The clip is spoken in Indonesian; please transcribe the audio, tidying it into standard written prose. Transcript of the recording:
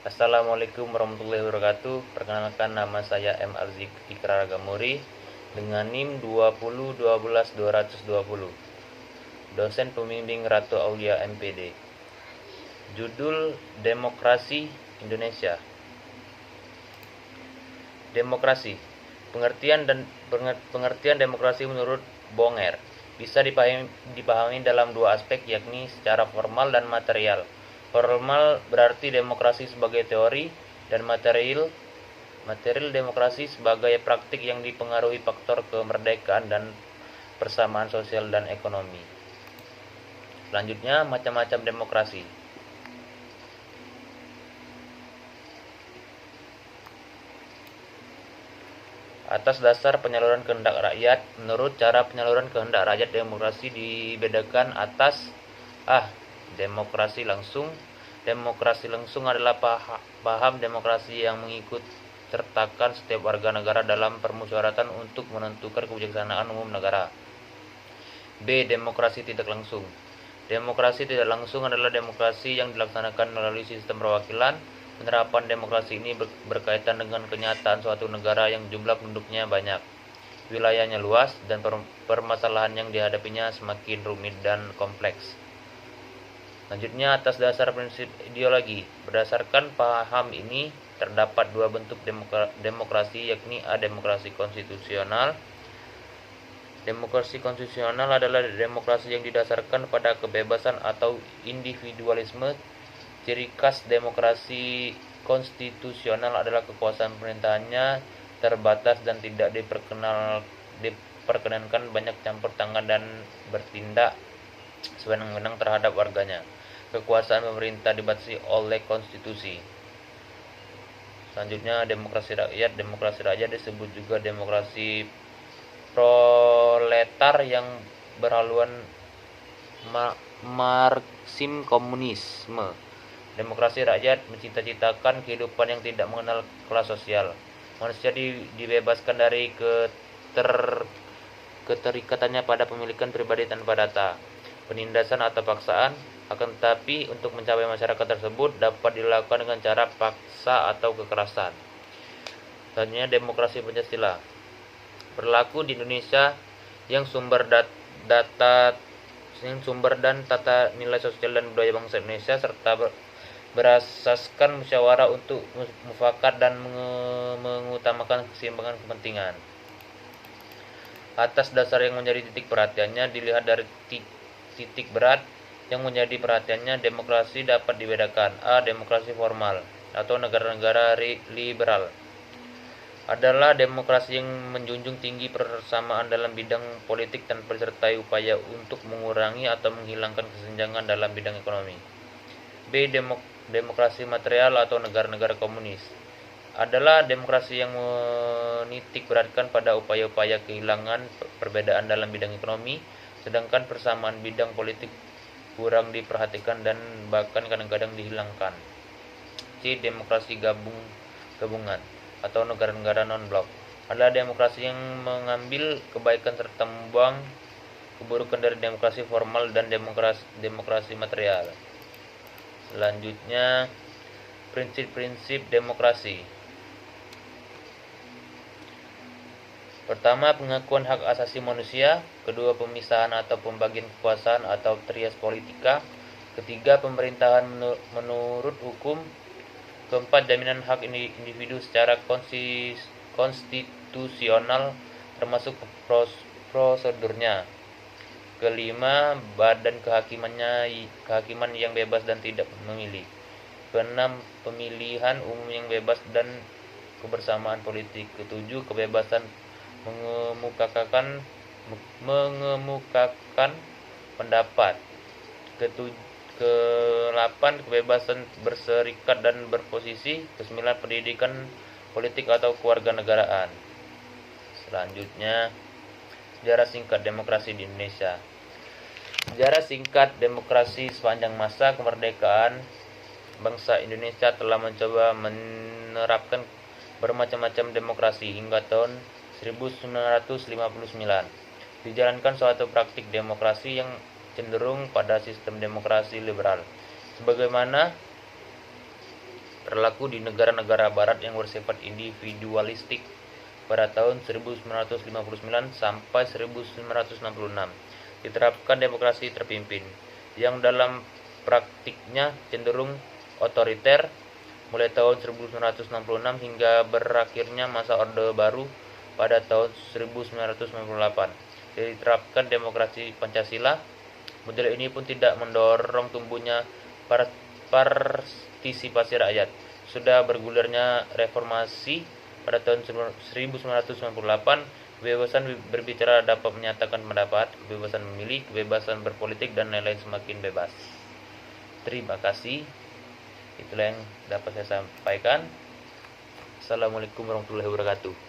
Assalamualaikum warahmatullahi wabarakatuh. Perkenalkan, nama saya M. Arzik Ikrar Gamuri dengan NIM 2012220. Dosen pembimbing Ratu Aulia MPD. Judul Demokrasi Indonesia. Demokrasi. Pengertian demokrasi menurut Bonger bisa dipahami dalam dua aspek, yakni secara formal dan material. Formal berarti demokrasi sebagai teori, dan material demokrasi sebagai praktik yang dipengaruhi faktor kemerdekaan dan persamaan sosial dan ekonomi. Selanjutnya, macam-macam demokrasi. Atas dasar penyaluran kehendak rakyat. Menurut cara penyaluran kehendak rakyat, demokrasi dibedakan atas demokrasi langsung. Demokrasi langsung adalah paham demokrasi yang mengikut sertakan setiap warga negara dalam permusyawaratan untuk menentukan kebijaksanaan umum negara. B. Demokrasi tidak langsung. Demokrasi tidak langsung adalah demokrasi yang dilaksanakan melalui sistem perwakilan. Penerapan demokrasi ini berkaitan dengan kenyataan suatu negara yang jumlah penduduknya banyak, wilayahnya luas, dan permasalahan yang dihadapinya semakin rumit dan kompleks. Selanjutnya, atas dasar prinsip ideologi. Berdasarkan paham ini, terdapat dua bentuk demokrasi, yakni A. Demokrasi konstitusional. Demokrasi konstitusional adalah demokrasi yang didasarkan pada kebebasan atau individualisme. Ciri khas demokrasi konstitusional adalah kekuasaan pemerintahannya terbatas dan tidak diperkenankan banyak campur tangan dan bertindak sewenang-wenang terhadap warganya. Kekuasaan pemerintah dibatasi oleh konstitusi. Selanjutnya, demokrasi rakyat. Demokrasi rakyat disebut juga demokrasi proletar yang berhaluan Marxisme komunisme. Demokrasi rakyat mencita-citakan kehidupan yang tidak mengenal kelas sosial. Manusia dibebaskan dari keterikatannya pada pemilikan pribadi tanpa data, penindasan atau paksaan. Akan tetapi, untuk mencapai masyarakat tersebut dapat dilakukan dengan cara paksa atau kekerasan. Selanjutnya, demokrasi Pancasila. Berlaku di Indonesia yang sumber dan tata nilai sosial dan budaya bangsa Indonesia, serta berasaskan musyawarah untuk mufakat dan mengutamakan keseimbangan kepentingan. Atas dasar yang menjadi titik perhatiannya, dilihat dari titik berat yang menjadi perhatiannya, demokrasi dapat dibedakan. A. Demokrasi formal atau negara-negara liberal adalah demokrasi yang menjunjung tinggi persamaan dalam bidang politik tanpa disertai upaya untuk mengurangi atau menghilangkan kesenjangan dalam bidang ekonomi. B. Demokrasi material atau negara-negara komunis adalah demokrasi yang menitik beratkan pada upaya-upaya kehilangan perbedaan dalam bidang ekonomi, sedangkan persamaan bidang politik kurang diperhatikan dan bahkan kadang-kadang dihilangkan. C. Demokrasi gabungan atau negara-negara non-blok adalah demokrasi yang mengambil kebaikan serta membuang keburukan dari demokrasi formal dan demokrasi material. Selanjutnya, prinsip-prinsip demokrasi. Pertama, pengakuan hak asasi manusia. Kedua, pemisahan atau pembagian kekuasaan atau trias politika. Ketiga, pemerintahan menurut hukum. Keempat, jaminan hak individu secara konstitusional termasuk prosedurnya. Kelima, badan kehakiman yang bebas dan tidak memilih. Keenam, pemilihan umum yang bebas dan kebersamaan politik. Ketujuh, kebebasan mengemukakan pendapat. Ke-8, kebebasan berserikat dan berposisi. Ke-9, pendidikan politik atau kewarganegaraan. Selanjutnya, sejarah singkat demokrasi di Indonesia. Sejarah singkat demokrasi. Sepanjang masa kemerdekaan, bangsa Indonesia telah mencoba menerapkan bermacam-macam demokrasi hingga tahun 1959. Dijalankan suatu praktik demokrasi yang cenderung pada sistem demokrasi liberal. Sebagaimana berlaku di negara-negara barat yang bersifat individualistik pada tahun 1959 sampai 1966. Diterapkan demokrasi terpimpin, yang dalam praktiknya cenderung otoriter mulai tahun 1966 hingga berakhirnya masa Orde Baru pada tahun 1998. Diterapkan demokrasi Pancasila. Model ini pun tidak mendorong tumbuhnya partisipasi rakyat. Sudah bergulirnya reformasi pada tahun 1998, kebebasan berbicara dapat menyatakan pendapat, kebebasan memilih, kebebasan berpolitik, dan lain-lain semakin bebas. Terima kasih. Itulah yang dapat saya sampaikan. Assalamualaikum warahmatullahi wabarakatuh.